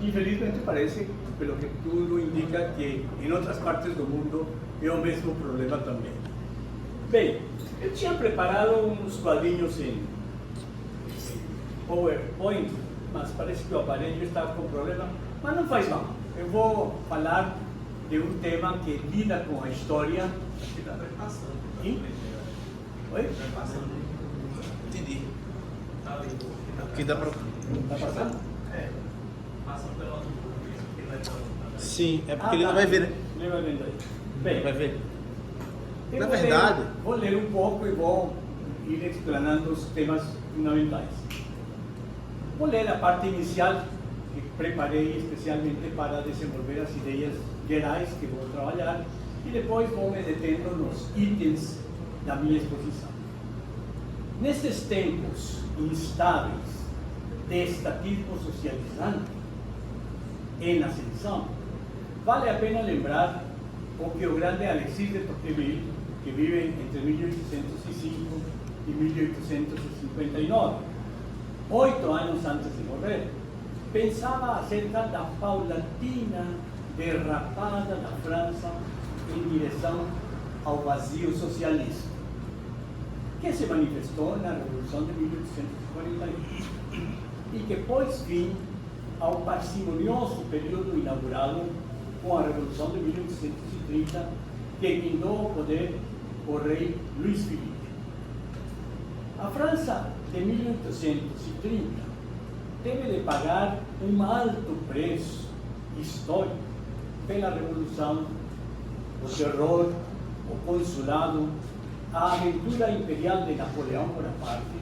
Infelizmente parece, pelo que tudo indica, que em outras partes do mundo é o mesmo problema também. Bem, eu tinha preparado uns quadrinhos em PowerPoint, mas parece que o aparelho está com problema, mas não faz mal. Eu vou falar de um tema que lida com a história. Aqui está passando. Oi? Está passando. Entendi. Está ali. Aqui dá pra... Está passando? É. Passando pela Sim, é porque ele não vai ver, né? Ele vai vendo aí. Bem, Vai ver. eu Na vou verdade... vou ler um pouco e vou ir explanando os temas fundamentais. Vou ler a parte inicial que preparei especialmente para desenvolver as ideias gerais que vou trabalhar e depois vou me detendo nos itens da minha exposição. Nestes tempos instáveis de estatismo socializante em ascensão, vale a pena lembrar o que o grande Alexis de Tocqueville, que vive entre 1805 e 1859, 8 anos antes de morrer, pensava acerca da paulatina derrapada da França em direção ao vazio socialista, que se manifestou na Revolução de 1848 e que pôs fim ao parcimonioso período inaugurado com a Revolução de 1830, que guindou ao poder o rei Luís Filipe. A França de 1830 teve de pagar um alto preço histórico pela Revolução, o terror, o consulado, a aventura imperial de Napoleão Bonaparte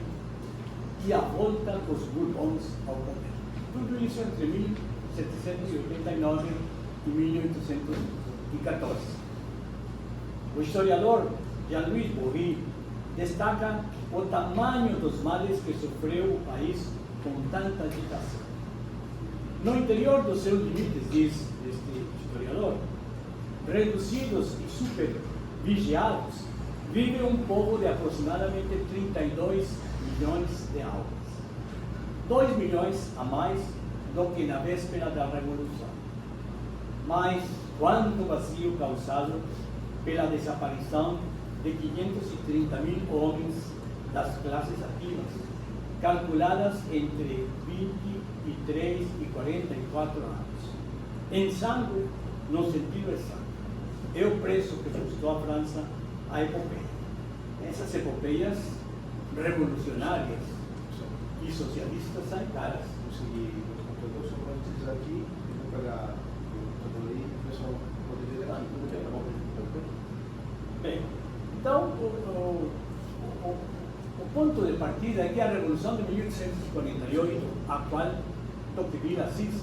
e a volta dos Bourbons ao poder. Tudo isso entre 1789 e 1814. O historiador Jean-Louis Bourri destaca o tamanho dos males que sofreu o país com tanta agitação. No interior dos seus limites, diz este historiador, reduzidos e supervigiados, vive um povo de aproximadamente 32 milhões de almas. 2 milhões a mais do que na véspera da Revolução. Mas quanto vazio causado pela desaparição de 530 mil homens das classes ativas, calculadas entre 23 e 44 anos. Em sangue, no sentido exato, é o preço que custou à França a epopeia. Essas epopeias revolucionárias e socialistas são caras. Conseguir os computadores, só pode utilizar aqui, eu vou pegar o computador ali e o pessoal pode ver aqui. Tá bom? Bem, então o ponto de partida é que a Revolução de 1848, a qual Tocqueville assiste,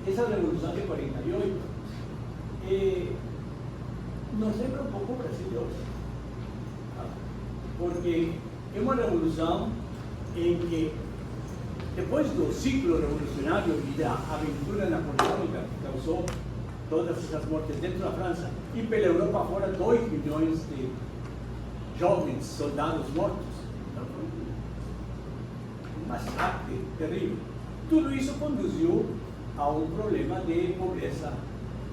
essa Revolução de 48, nos lembra um pouco o Brasil de hoje. Porque é uma revolução em que, depois do ciclo revolucionário e da aventura napoleônica que causou todas essas mortes dentro da França e pela Europa fora, 2 milhões de jovens soldados mortos, um massacre terrível. Tudo isso conduziu a um problema de pobreza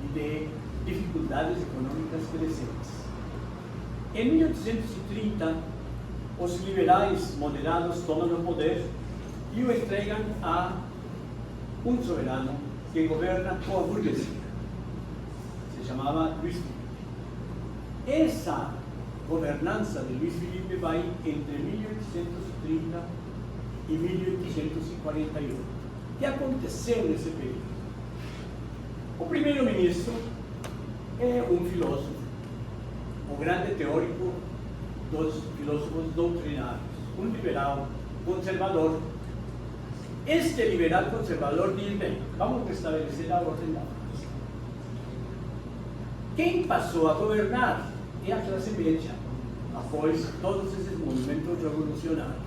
e de dificuldades econômicas crescentes. Em 1830, os liberais moderados tomam o poder e o entregam a um soberano que governa com a burguesia. Se chamava Luís Filipe. Essa governança de Luís Filipe vai entre 1830 e 1848. O que aconteceu nesse período? O primeiro-ministro é um filósofo, um grande teórico dos filósofos doutrinários, um liberal conservador. Este liberal conservador diz, bem, vamos restabelecer a ordem da França. Quem passou a governar é a classe média, após todos esses movimentos revolucionários.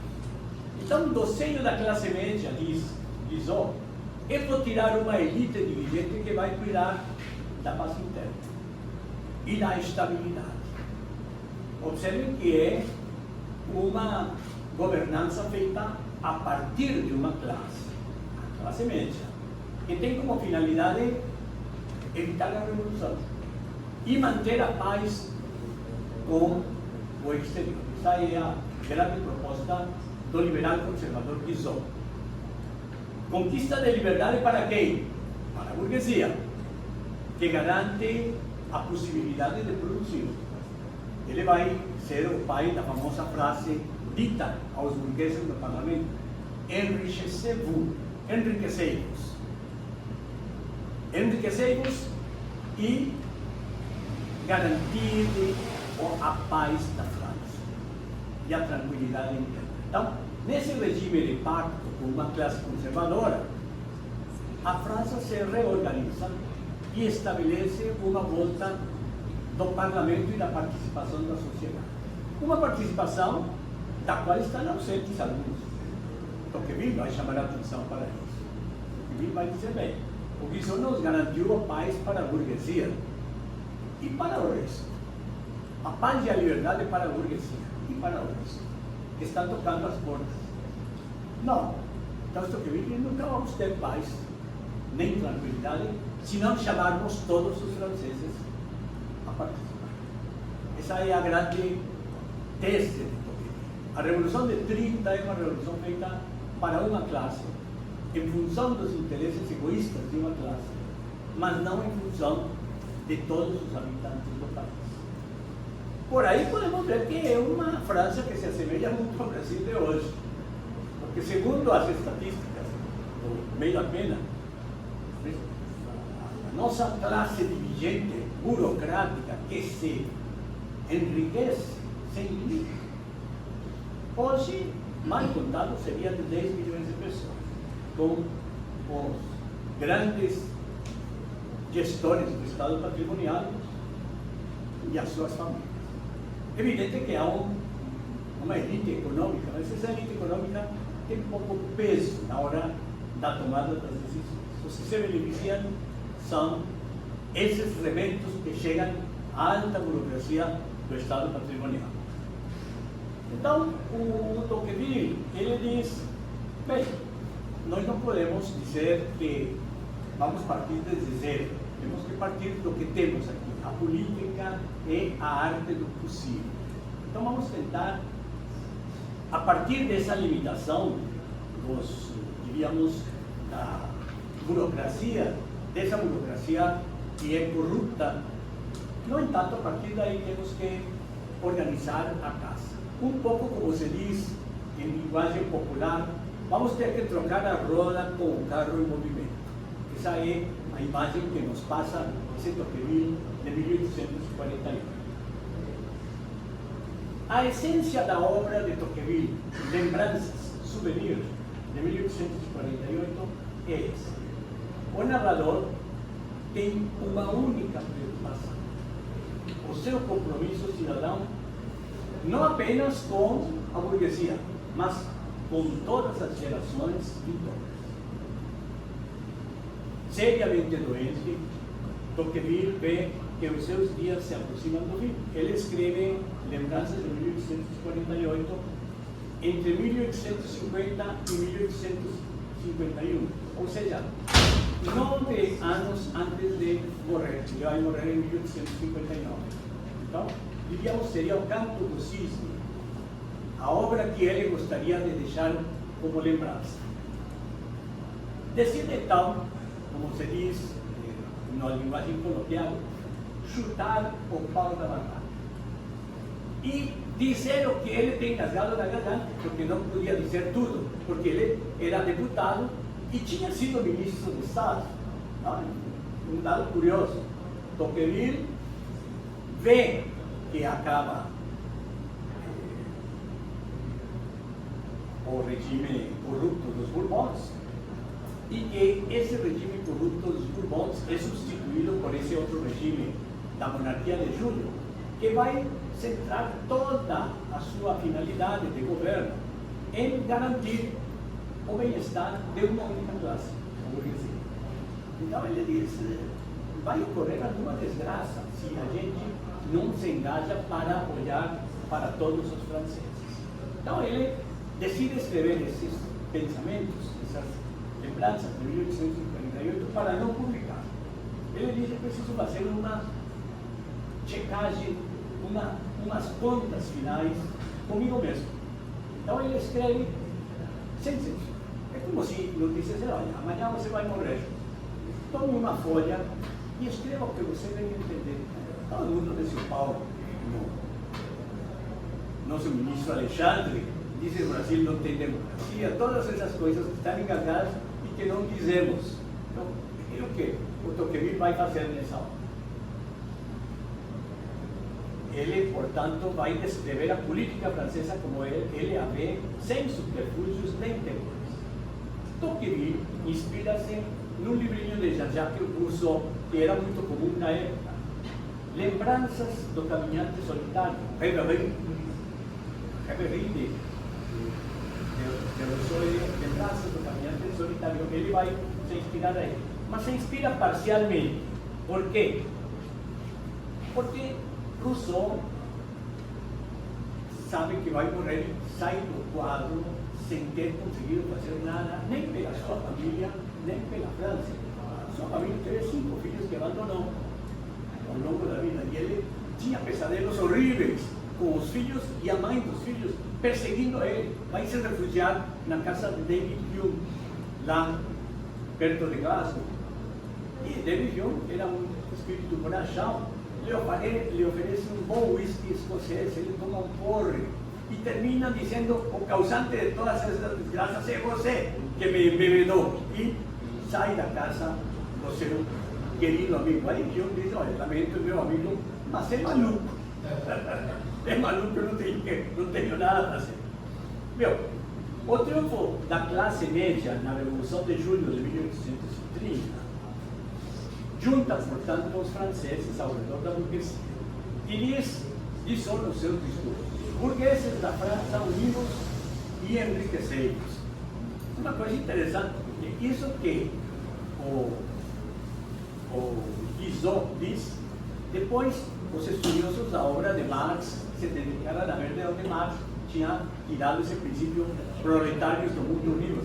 Então, do seio da classe média, diz, eu vou tirar uma elite dirigente que vai cuidar da paz interna e da estabilidade. Observem que é uma governança feita a partir de uma classe, a classe média, que tem como finalidade evitar a revolução e manter a paz com o exterior. Essa é a grande proposta do liberal conservador Guizot. Conquista de liberdade para quem? Para a burguesia, que garante a possibilidade de produzir. Ele vai ser o pai da famosa frase dita aos burgueses no parlamento: enriquecei-vos, enriquecei-vos, enriquecei-vos e garantir a paz da França e a tranquilidade interna. Então, nesse regime de pacto com uma classe conservadora, a França se reorganiza e estabelece uma volta do parlamento e da participação da sociedade. Uma participação da qual estão ausentes alguns. Tocqueville vai chamar a atenção para isso. Tocqueville vai dizer bem: o Guizot nos garantiu a paz para a burguesia e para o resto. A paz e a liberdade para a burguesia e para o resto, que estão tocando as portas. Não. Então, Tocqueville, nunca vamos ter paz nem tranquilidade se não chamarmos todos os franceses a participar. Essa é a grande tese de Tocqueville. A Revolução de 30 é uma revolução feita para uma classe, em função dos interesses egoístas de uma classe, mas não em função de todos os habitantes do país. Por aí podemos ver que é uma França que se assemelha muito ao Brasil de hoje, porque segundo as estatísticas do Meio da Pena, a nossa classe dirigente burocrática que se enriquece sem limite, hoje, mal contado, seria de 10 milhões de pessoas, com os grandes gestores do Estado patrimonial e as suas famílias. Evidente que há uma elite econômica, mas essa elite econômica tem pouco peso na hora da tomada das decisões. Os que se beneficiam são esses rebentos que chegam à alta burocracia do Estado patrimonial. Então, o Tocqueville, ele diz: bem, nós não podemos dizer que vamos partir desde zero, temos que partir do que temos aqui. A política é a arte do possível. Então vamos tentar, a partir dessa limitação dos, diríamos, da burocracia, dessa burocracia que é corrupta, no entanto, a partir daí temos que organizar a casa. Um pouco como se diz em linguagem popular, vamos ter que trocar a roda com o carro em movimento. Essa é a imagem que nos passa esse Tocqueville de 1848. A essência da obra de Tocqueville, Lembranças, Souvenirs, de 1848, é essa. O narrador tem uma única preocupação: o seu compromisso cidadão, não apenas com a burguesia, mas com todas as gerações vindouras. Seriamente doente, Tocqueville vê que os seus dias se aproximam do fim. Ele escreve Lembranças de 1848 entre 1850 e 1851, ou seja, 9 anos antes de morrer. Ele vai morrer em 1859. Então, diríamos, seria o Canto do Cisne, a obra que ele gostaria de deixar como lembrança. Decide então, como se diz na linguagem coloquial, chutar o pau da barraca e dizer o que ele tem rasgado na garganta, porque não podia dizer tudo, porque ele era deputado e tinha sido ministro de Estado. Um dado curioso: Tocqueville vê que acaba o regime corrupto dos Bourbons e que esse regime corrupto dos Bourbons é substituído por esse outro regime da monarquia de Julho, que vai centrar toda a sua finalidade de governo em garantir o bem-estar de uma única classe, a burguesia. Então ele diz: vai ocorrer alguma desgraça se a gente não se engaja para olhar para todos os franceses. Então ele decide escrever esses pensamentos, essas lembranças de 1848 para não publicar. Ele diz que preciso fazer uma checagem, umas contas finais comigo mesmo. Então ele escreve sem sentido. É como se nos dissesse, olha, amanhã você vai morrer. Tome uma folha e escreva o que você deve entender. Todo mundo desse Paulo, nosso ministro Alexandre, diz que o Brasil não tem democracia, todas essas coisas que estão enganadas e que não dizemos. Então, é o que o Tocqueville vai fazer nessa hora. Ele, portanto, vai descrever a política francesa como ele a vê, sem subterfúgios nem temores. Tocqueville inspira-se num livrinho de Jean-Jacques Rousseau, que era muito comum na época. Lembranças do caminhante solitário. Reverie de Rousseau, Lembranças do caminhante solitário. Ele vai se inspirar aí. Mas se inspira parcialmente. Por quê? Porque Rousseau sabe que vai morrer, sai do quadro sem ter conseguido fazer nada, nem pela sua família, nem pela França. Sua família teve 5 filhos que abandonou ao longo da vida. E ele tinha pesadelos horríveis com os filhos e a mãe dos filhos perseguindo ele. Vai se refugiar na casa de David Hume, lá perto de Glasgow. E David Hume era um espírito bonachão. Lhe oferece um bom whisky escocês, ele toma um porre e termina dizendo: o causante de todas essas desgraças é você que me embebedou. E sai da casa do seu querido amigo. Aí eu diz: olha, lamento meu amigo, mas é maluco. É maluco, eu não tenho nada a fazer. Meu, o triunfo da classe média na Revolução de Julho de 1830 junta, portanto, os franceses ao redor da burguesia e diz nos seus discursos: burgueses da França unidos e enriquecidos. Uma coisa interessante, porque isso que o Guizot diz, depois os estudiosos da obra de Marx se dedicaram a ver de onde Marx tinha tirado esse princípio proletários do mundo unidos.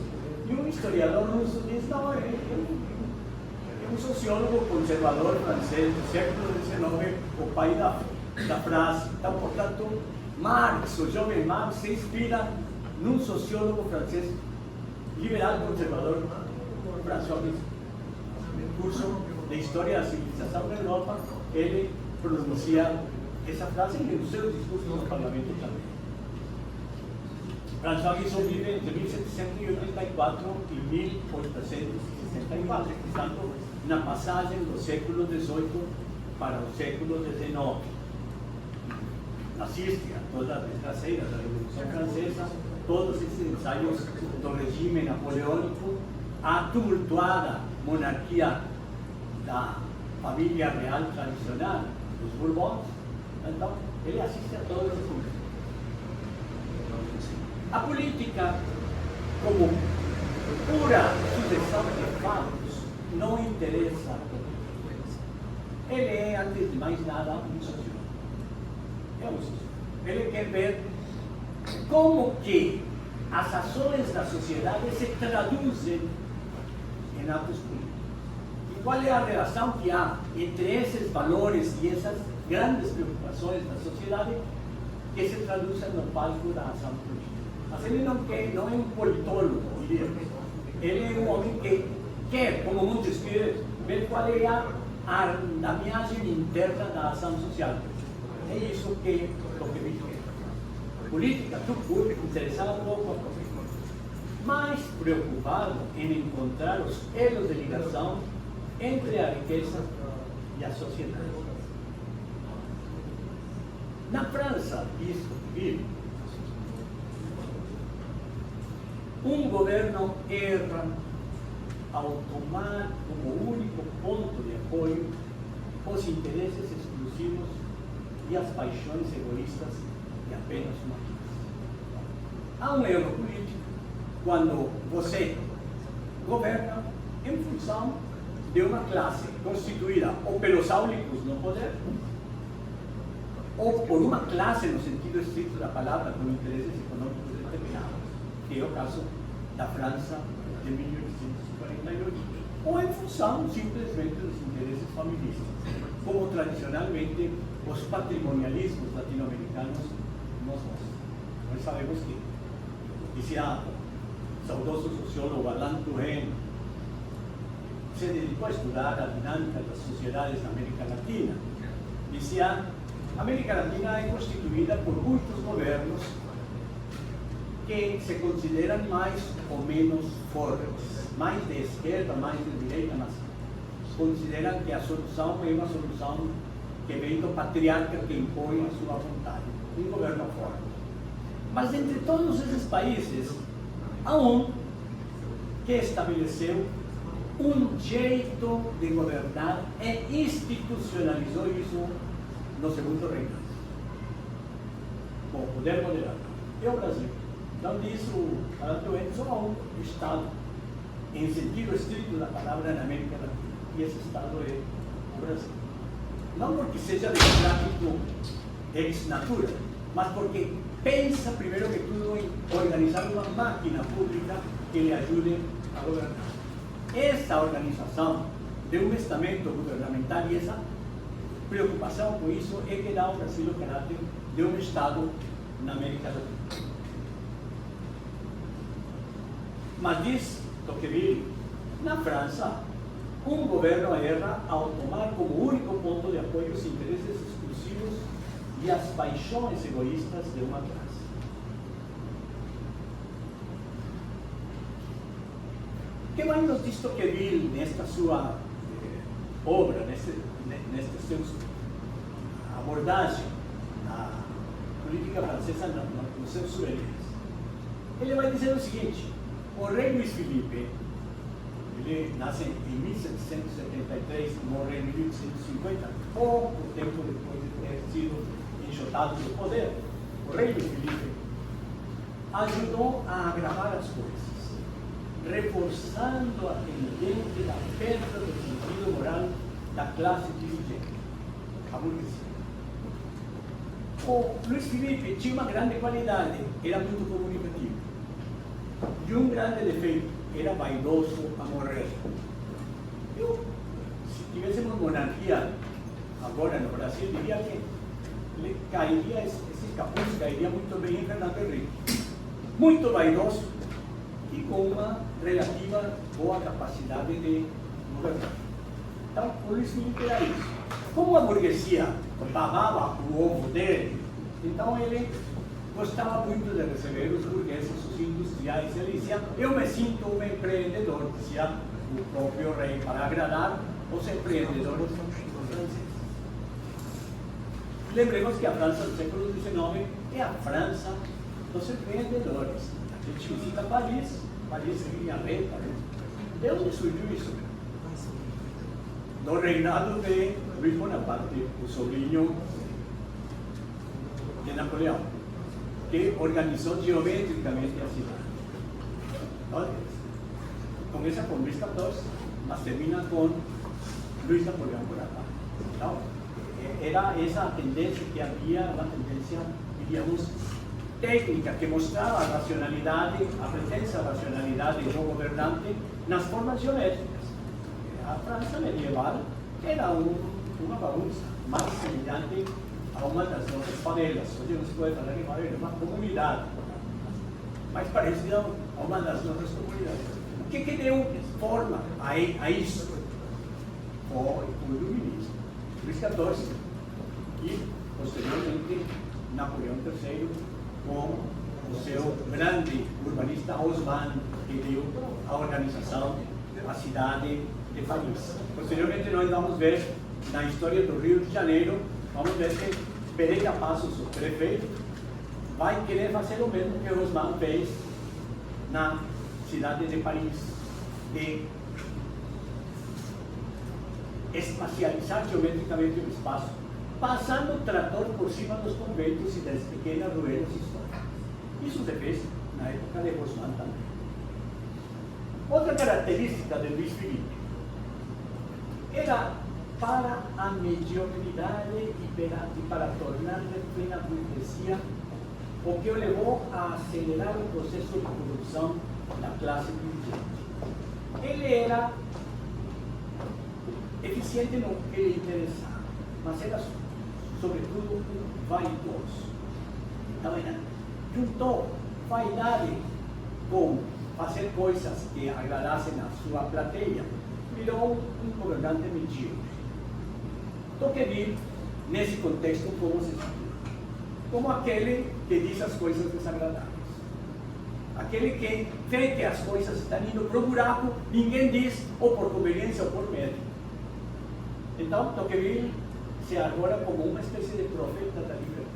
E um historiador russo diz: não, um sociólogo conservador francês do século XIX, o pai da frase. Então, portanto, Marx, o jovem Marx, se inspira num sociólogo francês liberal conservador, François Guizot. No curso de História da Civilização da Europa, ele pronuncia essa frase e nos seus discursos no parlamento também. François Guizot vive entre 1784 e 1864, portanto, na passagem do século XVIII para o século XIX. Assiste a todas as desgraceiras da Revolução Francesa, todos esses ensaios do regime napoleônico, a tumultuada monarquia da família real tradicional, dos Bourbons. Então, ele assiste a todos os filmes. A política, como pura sucessão de fatos, não interessa. Ele é, antes de mais nada, um sociólogo. É um sociólogo. Ele quer ver como que as ações da sociedade se traduzem em atos políticos. E qual é a relação que há entre esses valores e essas grandes preocupações da sociedade que se traduzem no palco da ação política. Mas ele não é um politólogo, diria. Ele é um homem que quer, como Montesquieu, ver qual é a andamiagem interna da ação social. É isso que Tocqueville quer. Política, tudo interessado pouco a pouco, mais preocupado em encontrar os elos de ligação entre a riqueza e a sociedade. Na França, diz Tocqueville, um governo erra ao tomar como único ponto de apoio os interesses exclusivos e as paixões egoístas de apenas uma classe. Há um erro político quando você governa em função de uma classe constituída ou pelos áulicos no poder, ou por uma classe no sentido estrito da palavra, com interesses econômicos terminado, que é o caso da França de 1848, ou em função simplesmente dos interesses familiares, como tradicionalmente os patrimonialismos latino-americanos nos mostram. Nós sabemos que, dizia o saudoso sociólogo Alain Touraine, se dedicou a estudar a dinâmica das sociedades na América Latina. Dizia, a América Latina é constituída por muitos governos que se consideram mais ou menos fortes, mais de esquerda, mais de direita, mas consideram que a solução é uma solução que vem do patriarca que impõe a sua vontade, um governo forte. Mas entre todos esses países, há um que estabeleceu um jeito de governar e institucionalizou isso no segundo reinado, com o poder moderado. É o Brasil. Então, diz o Alain Touraine, só há um Estado, em sentido estrito da palavra, na América Latina. E esse Estado é o Brasil. Não porque seja democrático ex natura, mas porque pensa, primeiro que tudo, em organizar uma máquina pública que lhe ajude a governar. Essa organização de um estamento governamental e essa preocupação com isso é que dá ao Brasil o caráter de um Estado na América Latina. Mas diz Tocqueville, na França, um governo erra ao tomar como único ponto de apoio os interesses exclusivos e as paixões egoístas de uma classe. O que mais nos diz Tocqueville nesta sua obra, nesta sua abordagem na política francesa nos seus souvenirs? Ele vai dizer o seguinte: o rei Luís Felipe, ele nasce em 1773, morre em 1850, pouco tempo depois de ter sido enxotado do poder. O rei Luís Felipe ajudou a agravar as coisas, reforçando a tendência da perda do sentido moral da classe dirigente, a burguesia. O Luís Felipe tinha uma grande qualidade, era muito comunicativo. E um grande defeito, era vaidoso a morrer. Se tivéssemos monarquia agora no Brasil, diria que ele cairia, esse capuz cairia muito bem em Fernando Henrique. Muito vaidoso e com uma relativa boa capacidade de governar. Então, o Luís Felipe era isso. Como a burguesia pagava o ovo dele, então ele gostava muito de receber os burgueses, os industriais. Ele dizia: eu me sinto um empreendedor, dizia o próprio rei, para agradar os empreendedores franceses. Lembremos que a França do século XIX é a França dos empreendedores. A gente visita Paris, Paris seria renta. De onde surgiu isso? Do reinado de Luís Bonaparte, o sobrinho de Napoleão, que organizou geometricamente a cidade. Então, começa com Luís XIV, mas termina com Luís Napoleão Bonaparte. Então, era essa tendência que havia, uma tendência, diríamos, técnica, que mostrava a racionalidade, a presença da racionalidade do governante nas formas geométricas. A França medieval era uma bagunça, mais semelhante a uma das nossas favelas. Hoje não se pode falar em favela, é uma comunidade, mais parecida a uma das nossas comunidades. O que deu forma a isso? Foi o iluminismo, Luís XIV e, posteriormente, Napoleão III, com o seu grande urbanista Haussmann, que deu a organização da cidade de Paris. Posteriormente, nós vamos ver na história do Rio de Janeiro, vamos ver que Pereira Passos, o prefeito, vai querer fazer o mesmo que Haussmann fez na cidade de Paris, de espacializar geometricamente o espaço, passando o trator por cima dos conventos e das pequenas ruelas históricas. Isso se fez na época de Haussmann também. Outra característica de Luís Felipe era, para a mediocridade e para tornar refém a burguesia, o que o levou a acelerar o processo de corrupção da classe dirigente. Ele era eficiente no que lhe interessava, mas era sobretudo um vaidoso. Então, juntou vaidade com fazer coisas que agradassem a sua plateia, virou um governante medíocre. Tocqueville, nesse contexto, como se explica? Como aquele que diz as coisas desagradáveis. Aquele que vê que as coisas estão indo para o buraco, ninguém diz, ou por conveniência ou por medo. Então, Tocqueville se agora como uma espécie de profeta da liberdade.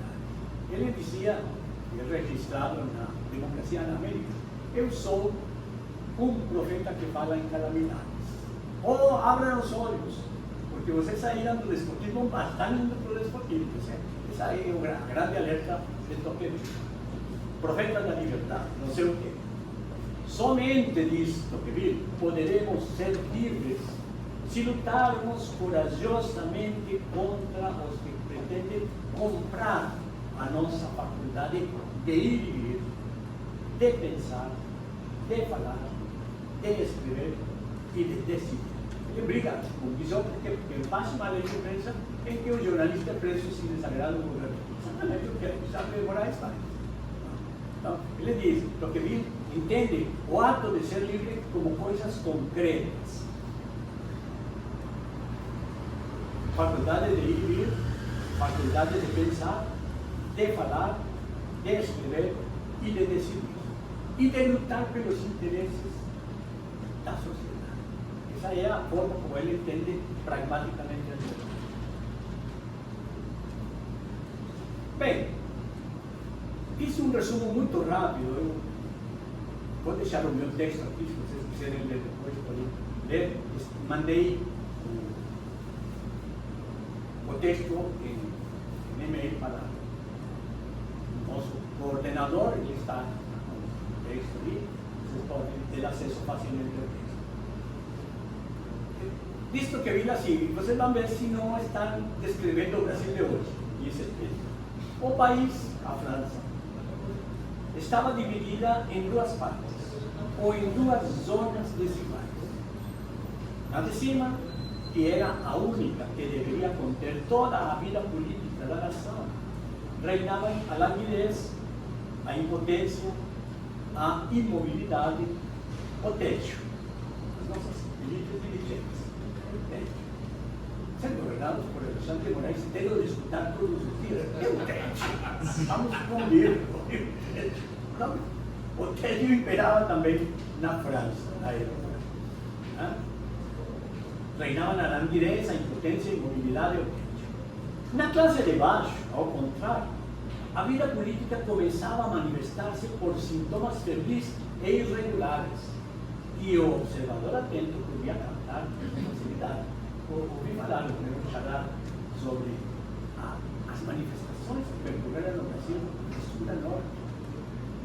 Ele dizia, registrado na Democracia na América, eu sou um profeta que fala em calamidades. Ou abram os olhos, porque vocês saíram do despotismo, mas estão indo para o despotismo. Essa é a grande alerta de Tocqueville. Profeta da liberdade, não sei o quê. Somente, diz Tocqueville, poderemos ser livres se lutarmos corajosamente contra os que pretendem comprar a nossa faculdade de ir e vir, de pensar, de falar, de escrever e de decidir. Ele briga com o Guizot porque passa uma lei de imprensa em que o jornalista é preso se desagrada o governo. Exatamente o que o Sandro de Moraes faz. Então, ele diz, Tocqueville entende o ato de ser livre como coisas concretas. Faculdade de ir e vir, faculdade de pensar, de falar, de escrever e de decidir. E de lutar pelos interesses da sociedade. Essa é a forma como ele entende pragmaticamente a liberdade. Bem, fiz um resumo muito rápido. Eu vou deixar o meu texto aqui, se vocês quiserem ler depois, podem ler. Mandei o texto em e-mail para o nosso coordenador, ele está no texto ali, vocês podem ter acesso facilmente ao texto. Visto que vi assim, vocês vão ver se não estão descrevendo o Brasil de hoje, diz esse texto. O país, a França, estava dividida em duas partes, ou em duas zonas desiguais. A de cima, que era a única que deveria conter toda a vida política da nação, reinavam a languidez, a impotência, a imobilidade, o tédio. As nossas elites dirigentes, o tédio. Sendo governados por Alexandre de Moraes, tendo de escutar todos os dias, é o tédio. Vamos comer. O tédio imperava também na França, na época. Reinavam a languidez, a impotência, a imobilidade e o tédio. Na classe de baixo, ao contrário, a vida política começava a manifestar-se por sintomas febris e irregulares, que o observador atento podia captar com facilidade. Ouvi falar, no primeiro charlar, sobre as manifestações que percorreram no Brasil de sul a norte,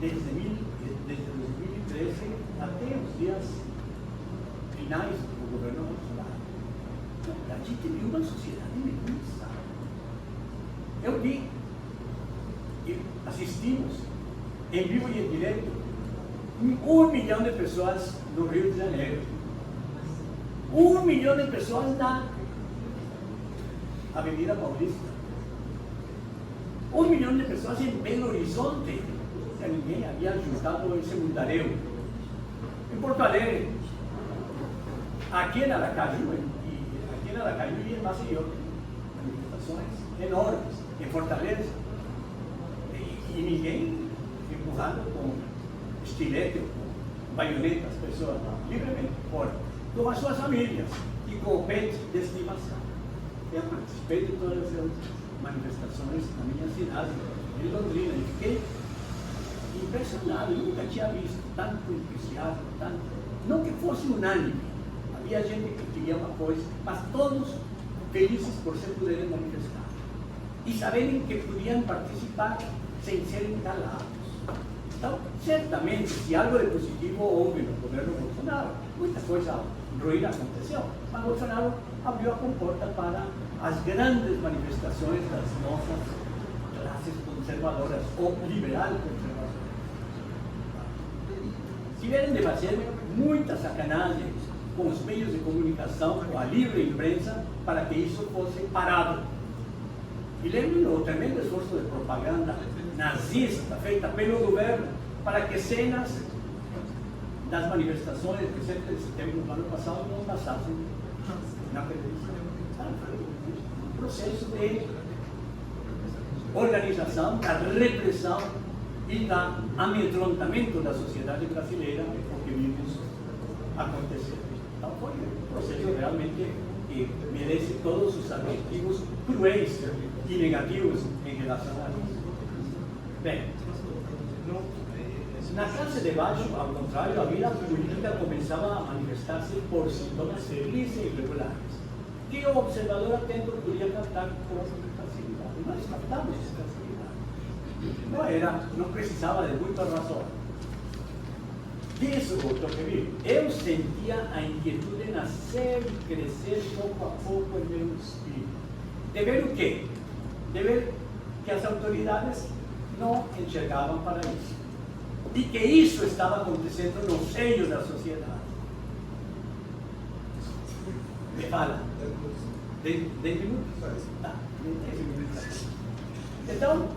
desde 2013 até os dias finais do governo Bolsonaro. A gente viu uma sociedade imensa. Eu vi e assistimos em vivo e em direto 1 milhão de pessoas no Rio de Janeiro, 1 milhão de pessoas na Avenida Paulista, 1 milhão de pessoas em Belo Horizonte. Ninguém havia juntado esse mundaréu. Em Porto Alegre, aqui em Aracaju e em Maceió, manifestações enormes. Em Fortaleza, e ninguém empurrando com estilete, com baioneta as pessoas, livremente, fora, com as suas famílias e com o pet de estimação. Eu participei de todas as manifestações na minha cidade, em Londrina, e fiquei impressionado. Eu nunca tinha visto tanto entusiasmo, tanto, não que fosse unânime, havia gente que queria uma coisa, mas todos felizes por se poderem manifestar e saberem que podiam participar sem serem calados. Então, certamente, se algo de positivo houve no governo Bolsonaro, muita coisa ruim aconteceu, mas Bolsonaro abriu a comporta para as grandes manifestações das nossas classes conservadoras o liberal conservadoras. Tiveram de fazer muita sacanagem com os meios de comunicação, com a livre imprensa, para que isso fosse parado. E lembrem o tremendo esforço de propaganda nazista feita pelo governo para que cenas das manifestações de 7 de setembro do ano passado não passassem na televisão. Um processo de organização, da repressão e da amedrontamento da sociedade brasileira, o que vimos acontecer. Então foi um processo realmente que merece todos os adjetivos cruéis e negativos em relação a isso. Bem, na classe de baixo, ao contrário, a vida política começava a manifestar-se por sintomas felizes e irregulares, que o observador atento podia captar com facilidade. Nós captamos essa facilidade. Não precisava de muita razão. Disso, Tocqueville, eu sentia a inquietude nascer e crescer pouco a pouco em meu espírito. De ver o quê? De ver que as autoridades não enxergavam para isso. E que isso estava acontecendo no seio da sociedade. Me fala. 10 minutos? Tá, 10 minutos. Então,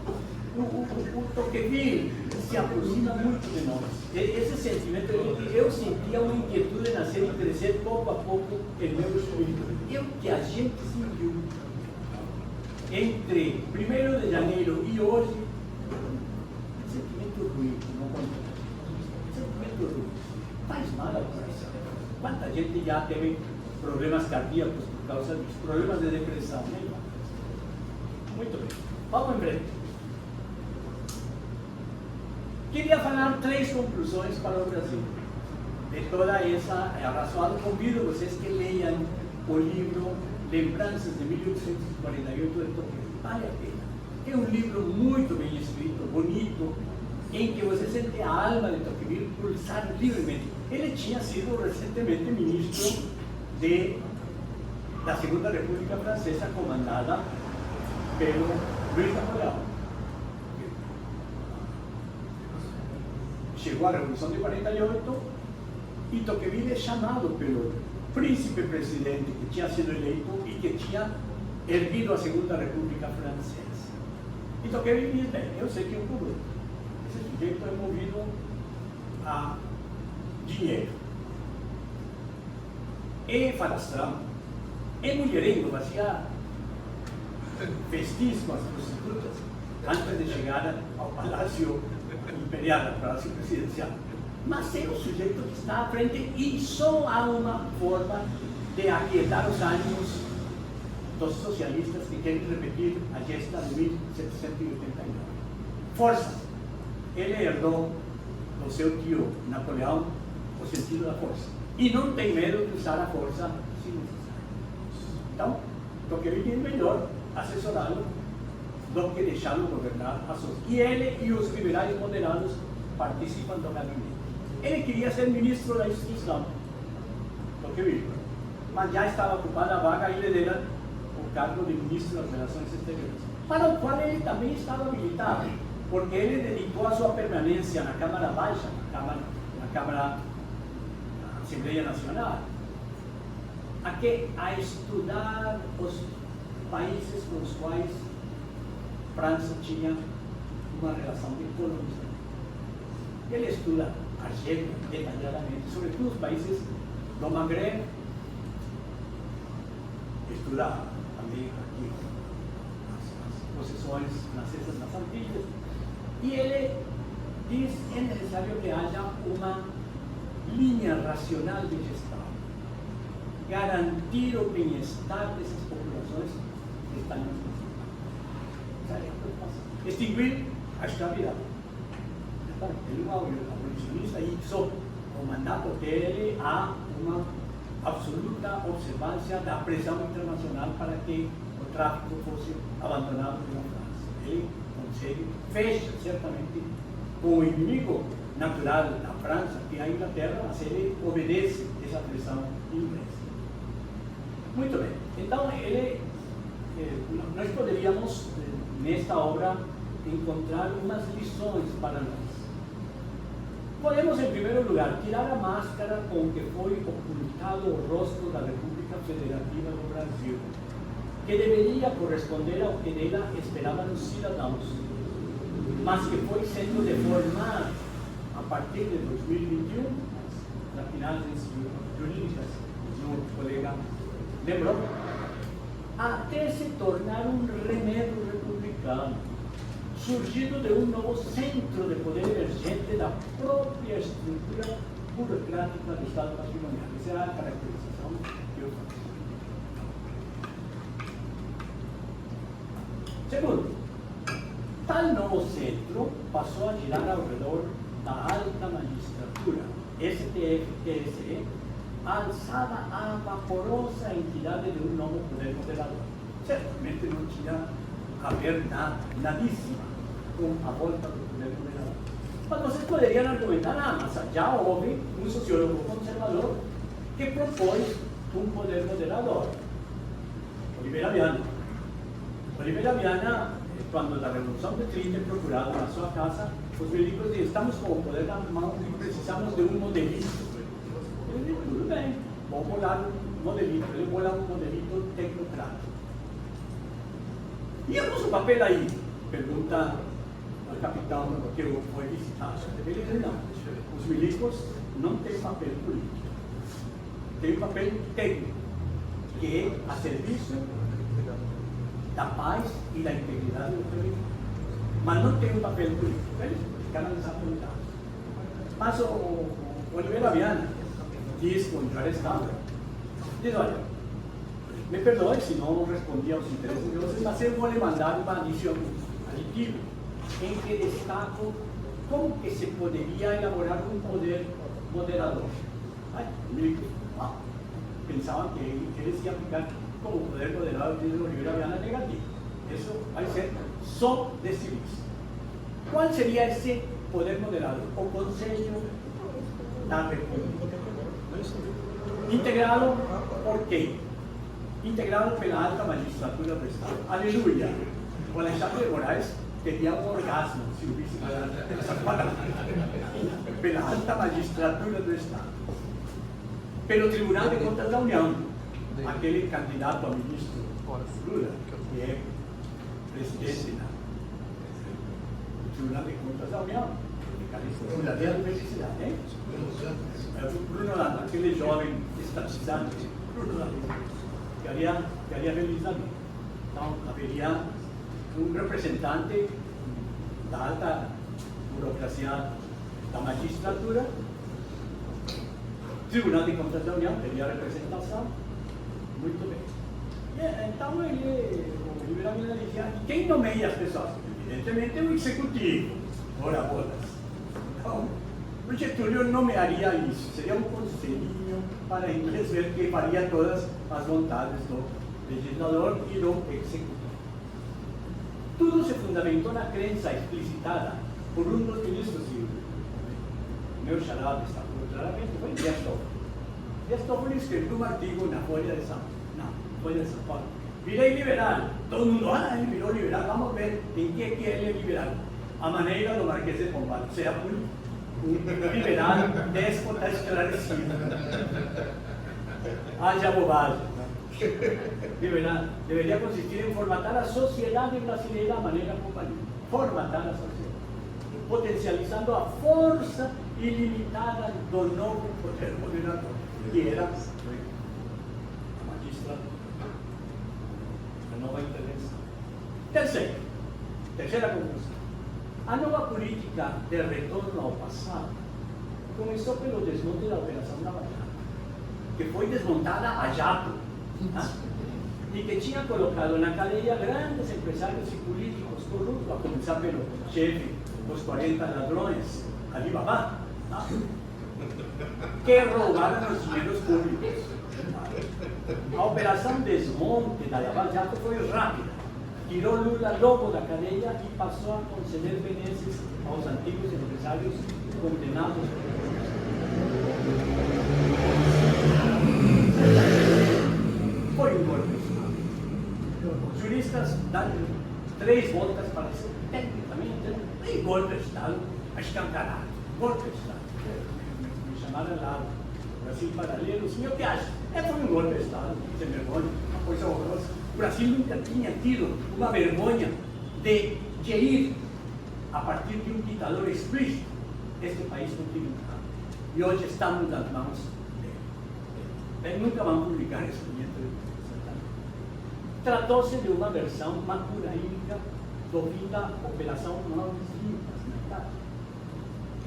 o Tocqueville se aproxima muito de nós. Esse sentimento, eu sentia uma inquietude de nascer e crescer pouco a pouco em meu espírito. E o que a gente sentiu entre 1º de janeiro e hoje, sentimento ruim, não conta. Sentimento ruim. Faz mal ao coração. Quanta gente já teve problemas cardíacos por causa disso, problemas de depressão, né? Muito bem. Vamos em frente. Queria falar 3 conclusões para o Brasil. De toda essa arrazoada, convido vocês que leiam o livro Lembranças de 1848 de Tocqueville. Vale a pena. É um livro muito bem escrito, bonito, em que você sente a alma de Tocqueville pulsar livremente. Ele tinha sido recentemente ministro da Segunda República Francesa, comandada pelo Luiz Napoleão. Chegou a Revolução de 48 e Tocqueville é chamado pelo príncipe presidente que tinha sido eleito e que tinha erguido a Segunda República Francesa. E Tocqueville diz, bem, eu sei que é um problema. Esse sujeito é movido a dinheiro. É falastrão, é mulherengo, fazia festis com as prostitutas antes de chegar ao Palácio Imperial, ao Palácio Presidencial. Mas é um sujeito que está à frente e só há uma forma de aquietar os ânimos dos socialistas que querem repetir a gesta de 1789. Força! Ele herdou do seu tio Napoleão o sentido da força. E não tem medo de usar a força se necessário. Então, Tocqueville é melhor assessorá-lo do que deixá-lo governar a sós. E ele e os liberais moderados participam do gabinete. Ele queria ser ministro da Instrução, Tocqueville, mas já estava ocupada a vaga e lhe deram o cargo de ministro das Relações Exteriores, para o qual ele também estava habilitado, porque ele dedicou a sua permanência na Câmara Baixa, na Câmara da Assembleia Nacional, a estudar os países com os quais França tinha uma relação de colonização. Ele estuda Argélia detalhadamente, sobretudo os países do Magreb, estuda também aqui as possessões francesas nas Antilhas, e ele diz que é necessário que haja uma linha racional de gestão, garantir o bem-estar dessas populações que estão nas cidades. Extinguir a escravidão. Ele é um abolicionista e sob o mandato dele há uma absoluta observância da pressão internacional para que o tráfico fosse abandonado pela França. Ele consegue, fecha certamente com o inimigo natural da França, que é a Inglaterra, mas ele obedece essa pressão inglesa. Muito bem. Então, nós poderíamos, nesta obra, encontrar umas lições para nós. Podemos, em primeiro lugar, tirar a máscara com que foi ocultado o rosto da República Federativa do Brasil, que deveria corresponder ao que dela esperavam os cidadãos, mas que foi sendo deformado a partir de 2021, nas finanças jurídicas, o colega lembrou, até se tornar um remédio republicano, surgido de um novo centro de poder emergente da própria estrutura burocrática do Estado patrimonial. Essa é a caracterização que eu faço. Segundo, tal novo centro passou a girar ao redor da alta magistratura, STF, TSE, alçada à vaporosa entidade de um novo poder moderador. Certamente não tinha a ver nadíssima com a volta do poder moderador. Mas vocês poderiam argumentar, mas já houve um sociólogo conservador que propôs um poder moderador, Oliveira Viana. Oliveira Viana, quando da Revolução de 30, procurado na sua casa, os médicos diziam: estamos com o poder na mão e precisamos de um modelito. Ele disse: tudo bem, vou bolar um modelito. Ele bola um modelito tecnocrático. E o nosso papel aí? Pergunta ao capitão que foi visitado. Ele diz: não, os milicos não têm papel político, têm papel técnico, que é a serviço da paz e da integridade do território, mas não tem um papel político. Eles ficaram desapontados. Mas o Oliveira Viana diz com Estado, diz: olha, me perdoe se não respondi aos interesses de vocês, mas eu vou lhe mandar uma aditivo em que destaco como que se poderia elaborar um poder moderador. Pensavam que eles iam ficar como poder moderador de Oliveira Viana negativo. Isso vai ser só de civis. Qual seria esse poder moderador? O Conselho da República. Integrado por quem? Integrado pela alta magistratura do Estado. Aleluia! O Alexandre de Moraes teria um orgasmo se ouvisse essa palavra. Pela alta magistratura do Estado. Pelo Tribunal de Contas da União, aquele candidato a ministro Lula, que é presidente do Tribunal de Contas da União, verdadeira felicidade, hein? Bruno Lano, aquele jovem estatizante, Bruno Lano, que haria feliz a mim. Então, haveria um representante da alta burocracia da magistratura, Tribunal de Contas da União teria representação, muito bem. E, então, o Oliveira Viana dizia: quem nomeia as pessoas? Evidentemente, o executivo, ora bolas. Então, o Getúlio nomearia isso, seria um conselhinho para inglês ver que faria todas as vontades do legislador e do executivo. Tudo se fundamentou na crença explicitada por um dos ministros, o meu xará está claramente, foi Dias Toffoli. Dias Toffoli escreveu um artigo na Folha de São Paulo. Virei liberal. Todo mundo: ele virou liberal. Vamos ver em que ele é liberal. A maneira do Marquês de Pombal. Ou seja, um liberal déspota esclarecido. Haja bobagem. Liberal deveria consistir em formatar a sociedade brasileira da maneira Pombal. Formatar a sociedade. Potencializando a força ilimitada do novo poder moderador, que era a magistratura, a nova intervenção. Terceira conclusão. A nova política de retorno ao passado começou pelo desmonte da Operação Lava Jato, que foi desmontada a jato, e que tinha colocado na cadeia grandes empresários e políticos corruptos, a começar pelo chefe dos 40 ladrões, Alibaba, que roubaram os dinheiros públicos. A operação desmonte da Lava Jato foi rápida. Tirou Lula logo da cadeia e passou a conceder benesses aos antigos empresários condenados. Foi um golpe. Os juristas dão 3 voltas para isso. exatamente, e golpe de Estado, escancarado, golpe de Estado. Me chamaram lá, Brasil paralelo, o senhor que acha? Foi um golpe de Estado, sem vergonha, uma coisa horrorosa. O Brasil nunca tinha tido uma vergonha de ir a partir de um ditador explícito. Este país não tinha nada. E hoje estamos nas mãos dele. Nunca vão publicar esse documento. Tratou-se de uma versão macuraínica do fim da Operação Mãos Limpas,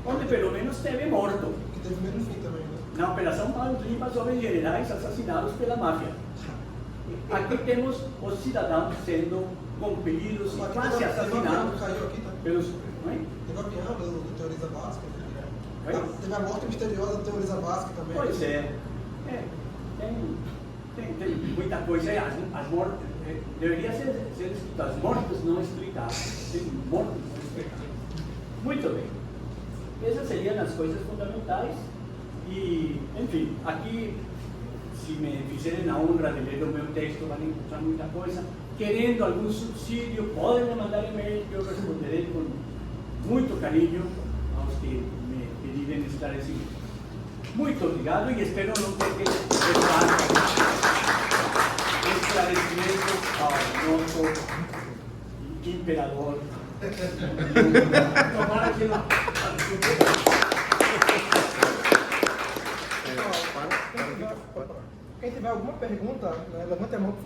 onde pelo menos teve morto. Que teve menos fim também, né? Na Operação Mãos Limpas houve generais assassinados pela máfia. Aqui temos os cidadãos sendo compelidos e quase assassinados Caiu aqui, tá? pelos. Teve a avião do Terrorista Vasco. Oi? Teve a morte misteriosa do Terrorista Vasco também. Pois é. Tem muita coisa. As mortes, deveria ser escrito, as mortes não explicadas. Tem mortes não explicadas. Muito bem. Essas seriam as coisas fundamentais. E, enfim, aqui, se me fizerem a honra de ler o meu texto, vão encontrar muita coisa. Querendo algum subsídio, podem me mandar e-mail que eu responderei com muito carinho aos que me pedirem esclarecimento. Muito obrigado e espero não ter que prestar esclarecimento ao nosso imperador. Tomara que não. Quem tiver alguma pergunta, levante a mão, por favor.